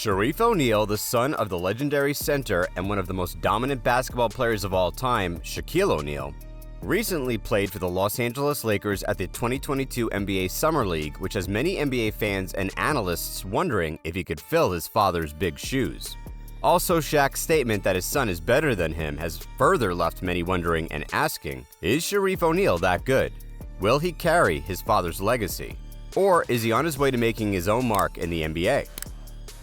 Shareef O'Neal, the son of the legendary center and one of the most dominant basketball players of all time, Shaquille O'Neal, recently played for the Los Angeles Lakers at the 2022 NBA Summer League, which has many NBA fans and analysts wondering if he could fill his father's big shoes. Also, Shaq's statement that his son is better than him has further left many wondering and asking, is Shareef O'Neal that good? Will he carry his father's legacy? Or is he on his way to making his own mark in the NBA?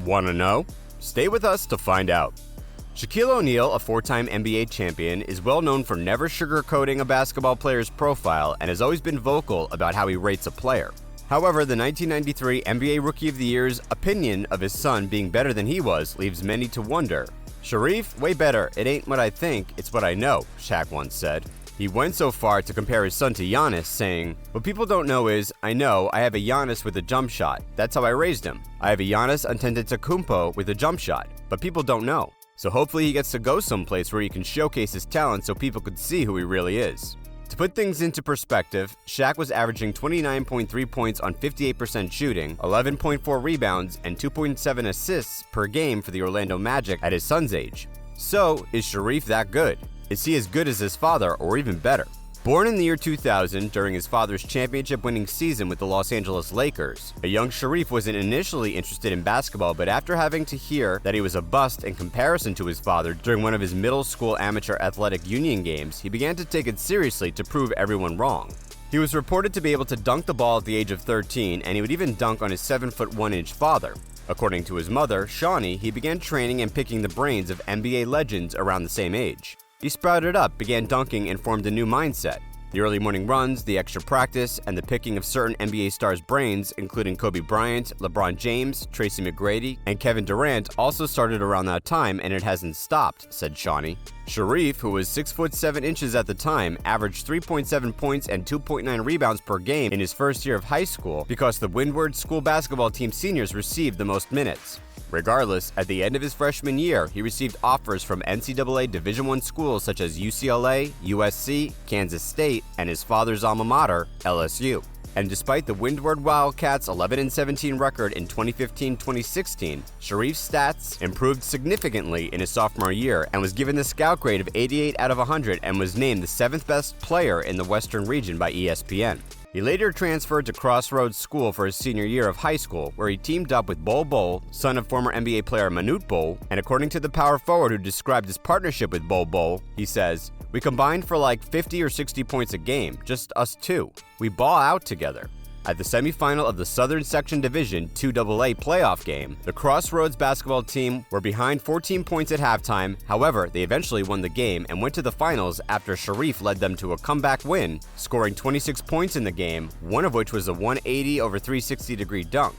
Want to know? Stay with us to find out. Shaquille O'Neal, a four-time NBA champion, is well known for never sugarcoating a basketball player's profile and has always been vocal about how he rates a player. However, the 1993 NBA Rookie of the Year's opinion of his son being better than he was leaves many to wonder. "Shareef, way better. It ain't what I think, it's what I know," Shaq once said. He went so far to compare his son to Giannis, saying, "What people don't know is, I know I have a Giannis with a jump shot. That's how I raised him. I have a Giannis Antetokounmpo with a jump shot, but people don't know. So hopefully he gets to go someplace where he can showcase his talent so people could see who he really is." To put things into perspective, Shaq was averaging 29.3 points on 58% shooting, 11.4 rebounds, and 2.7 assists per game for the Orlando Magic at his son's age. So, is Shareef that good? Is he as good as his father, or even better? Born in the year 2000 during his father's championship-winning season with the Los Angeles Lakers, a young Shareef wasn't initially interested in basketball, but after having to hear that he was a bust in comparison to his father during one of his middle school amateur athletic union games, he began to take it seriously to prove everyone wrong. He was reported to be able to dunk the ball at the age of 13, and he would even dunk on his 7'1" father. According to his mother, Shawnee, he began training and picking the brains of NBA legends around the same age. He sprouted up, began dunking, and formed a new mindset. The early morning runs, the extra practice, and the picking of certain NBA stars' brains, including Kobe Bryant, LeBron James, Tracy McGrady, and Kevin Durant, also started around that time, and it hasn't stopped, said Shawnee. Shareef, who was 6'7" at the time, averaged 3.7 points and 2.9 rebounds per game in his first year of high school because the Windward School basketball team seniors received the most minutes. Regardless, at the end of his freshman year, he received offers from NCAA Division I schools such as UCLA, USC, Kansas State, and his father's alma mater, LSU. And despite the Windward Wildcats' 11-17 record in 2015-2016, Shareef's stats improved significantly in his sophomore year and was given the scout grade of 88 out of 100 and was named the 7th best player in the Western region by ESPN. He later transferred to Crossroads School for his senior year of high school, where he teamed up with Bol Bol, son of former NBA player Manute Bol, and according to the power forward who described his partnership with Bol Bol, he says, "We combined for like 50 or 60 points a game, just us two. We ball out together." At the semifinal of the Southern Section Division 2AA playoff game, the Crossroads basketball team were behind 14 points at halftime. However, they eventually won the game and went to the finals after Shareef led them to a comeback win, scoring 26 points in the game, one of which was a 180 over 360-degree dunk.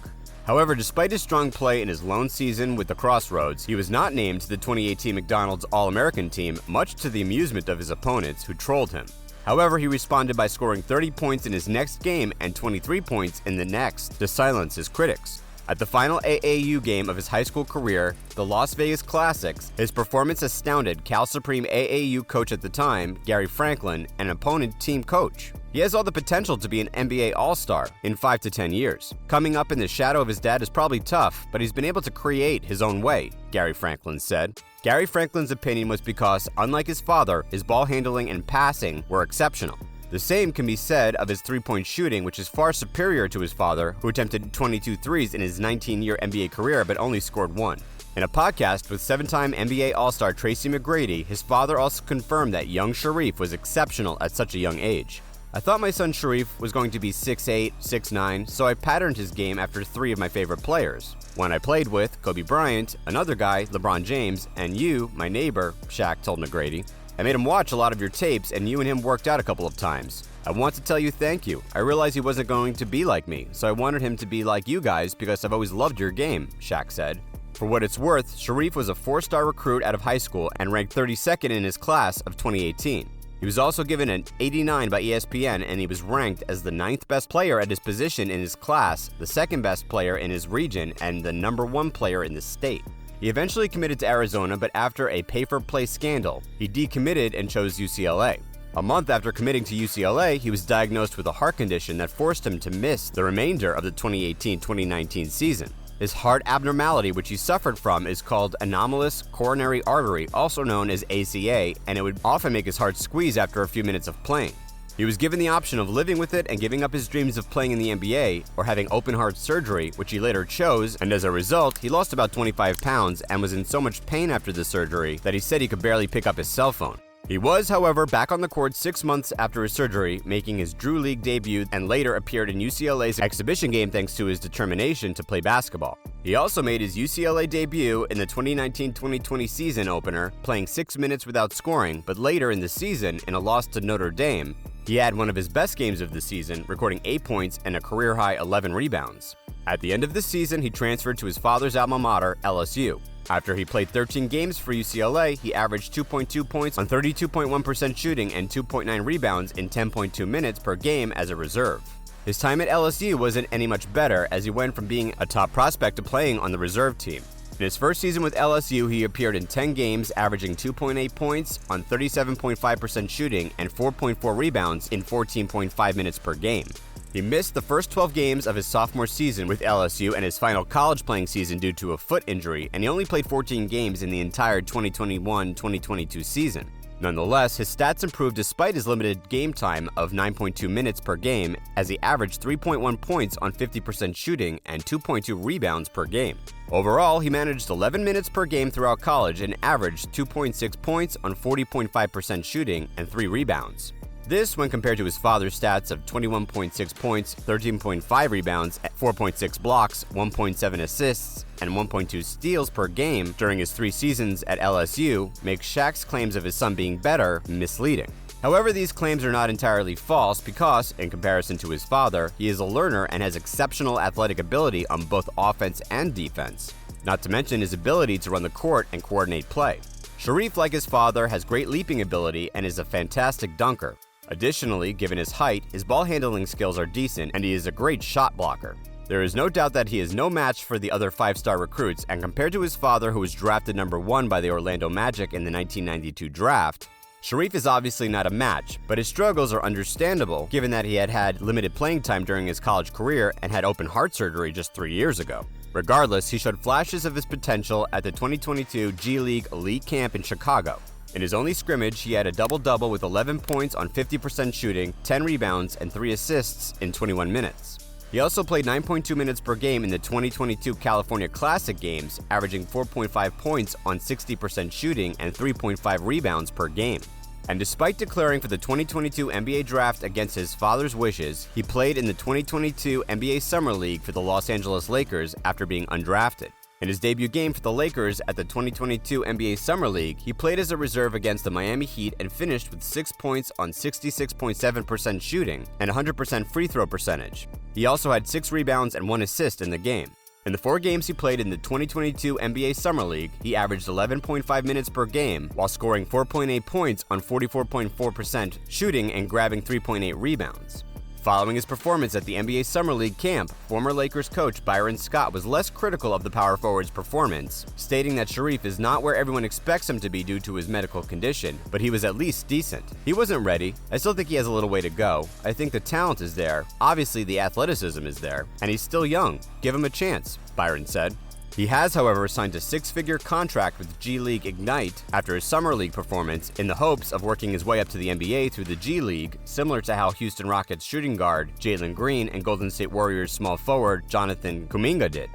However, despite his strong play in his lone season with the Crossroads, he was not named to the 2018 McDonald's All-American team, much to the amusement of his opponents who trolled him. However, he responded by scoring 30 points in his next game and 23 points in the next to silence his critics. At the final AAU game of his high school career, the Las Vegas Classics, his performance astounded Cal Supreme AAU coach at the time, Gary Franklin, and opponent team coach. He has all the potential to be an NBA All-Star in 5 to 10 years. Coming up in the shadow of his dad is probably tough, but he's been able to create his own way, Gary Franklin said. Gary Franklin's opinion was because, unlike his father, his ball handling and passing were exceptional. The same can be said of his three-point shooting, which is far superior to his father, who attempted 22 threes in his 19-year NBA career but only scored one. In a podcast with 7-time NBA All-Star Tracy McGrady, his father also confirmed that young Shareef was exceptional at such a young age. "I thought my son Shareef was going to be 6'8", 6'9", so I patterned his game after 3 of my favorite players. One I played with, Kobe Bryant, another guy, LeBron James, and you, my neighbor," Shaq told McGrady. "I made him watch a lot of your tapes, and you and him worked out a couple of times. I want to tell you thank you. I realized he wasn't going to be like me, so I wanted him to be like you guys because I've always loved your game," Shaq said. For what it's worth, Shareef was a 4-star recruit out of high school and ranked 32nd in his class of 2018. He was also given an 89 by ESPN, and he was ranked as the 9th best player at his position in his class, the 2nd best player in his region, and the number 1 player in the state. He eventually committed to Arizona, but after a pay-for-play scandal, he decommitted and chose UCLA. A month after committing to UCLA, he was diagnosed with a heart condition that forced him to miss the remainder of the 2018-2019 season. His heart abnormality, which he suffered from, is called anomalous coronary artery, also known as ACA, and it would often make his heart squeeze after a few minutes of playing. He was given the option of living with it and giving up his dreams of playing in the NBA, or having open heart surgery, which he later chose, and as a result, he lost about 25 pounds and was in so much pain after the surgery that he said he could barely pick up his cell phone. He was, however, back on the court 6 months after his surgery, making his Drew League debut, and later appeared in UCLA's exhibition game thanks to his determination to play basketball. He also made his UCLA debut in the 2019-2020 season opener, playing 6 minutes without scoring, but later in the season, in a loss to Notre Dame, he had one of his best games of the season, recording 8 points and a career-high 11 rebounds. At the end of the season, he transferred to his father's alma mater, LSU. After he played 13 games for UCLA, he averaged 2.2 points on 32.1% shooting and 2.9 rebounds in 10.2 minutes per game as a reserve. His time at LSU wasn't any much better, as he went from being a top prospect to playing on the reserve team. In his first season with LSU, he appeared in 10 games, averaging 2.8 points on 37.5% shooting and 4.4 rebounds in 14.5 minutes per game. He missed the first 12 games of his sophomore season with LSU and his final college playing season due to a foot injury, and he only played 14 games in the entire 2021-2022 season. Nonetheless, his stats improved despite his limited game time of 9.2 minutes per game, as he averaged 3.1 points on 50% shooting and 2.2 rebounds per game. Overall, he managed 11 minutes per game throughout college and averaged 2.6 points on 40.5% shooting and 3 rebounds. This, when compared to his father's stats of 21.6 points, 13.5 rebounds, 4.6 blocks, 1.7 assists, and 1.2 steals per game during his 3 seasons at LSU, makes Shaq's claims of his son being better misleading. However, these claims are not entirely false because, in comparison to his father, he is a learner and has exceptional athletic ability on both offense and defense, not to mention his ability to run the court and coordinate play. Shareef, like his father, has great leaping ability and is a fantastic dunker. Additionally, given his height, his ball handling skills are decent and he is a great shot blocker. There is no doubt that he is no match for the other 5-star recruits, and compared to his father, who was drafted number 1 by the Orlando Magic in the 1992 draft, Shareef is obviously not a match, but his struggles are understandable given that he had limited playing time during his college career and had open heart surgery just 3 years ago. Regardless, he showed flashes of his potential at the 2022 G League Elite Camp in Chicago. In his only scrimmage, he had a double-double with 11 points on 50% shooting, 10 rebounds, and 3 assists in 21 minutes. He also played 9.2 minutes per game in the 2022 California Classic games, averaging 4.5 points on 60% shooting and 3.5 rebounds per game. And despite declaring for the 2022 NBA Draft against his father's wishes, he played in the 2022 NBA Summer League for the Los Angeles Lakers after being undrafted. In his debut game for the Lakers at the 2022 NBA Summer League, he played as a reserve against the Miami Heat and finished with 6 points on 66.7% shooting and 100% free throw percentage. He also had 6 rebounds and 1 assist in the game. In the 4 games he played in the 2022 NBA Summer League, he averaged 11.5 minutes per game while scoring 4.8 points on 44.4% shooting and grabbing 3.8 rebounds. Following his performance at the NBA Summer League camp, former Lakers coach Byron Scott was less critical of the power forward's performance, stating that Shareef is not where everyone expects him to be due to his medical condition, but he was at least decent. He wasn't ready. I still think he has a little way to go. I think the talent is there. Obviously, the athleticism is there. And he's still young. Give him a chance, Byron said. He has, however, signed a 6-figure contract with G League Ignite after his Summer League performance in the hopes of working his way up to the NBA through the G League, similar to how Houston Rockets shooting guard Jalen Green and Golden State Warriors small forward Jonathan Kuminga did.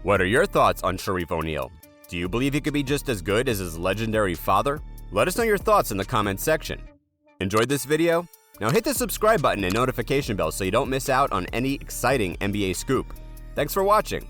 What are your thoughts on Shareef O'Neal? Do you believe he could be just as good as his legendary father? Let us know your thoughts in the comments section. Enjoyed this video? Now hit the subscribe button and notification bell so you don't miss out on any exciting NBA scoop. Thanks for watching.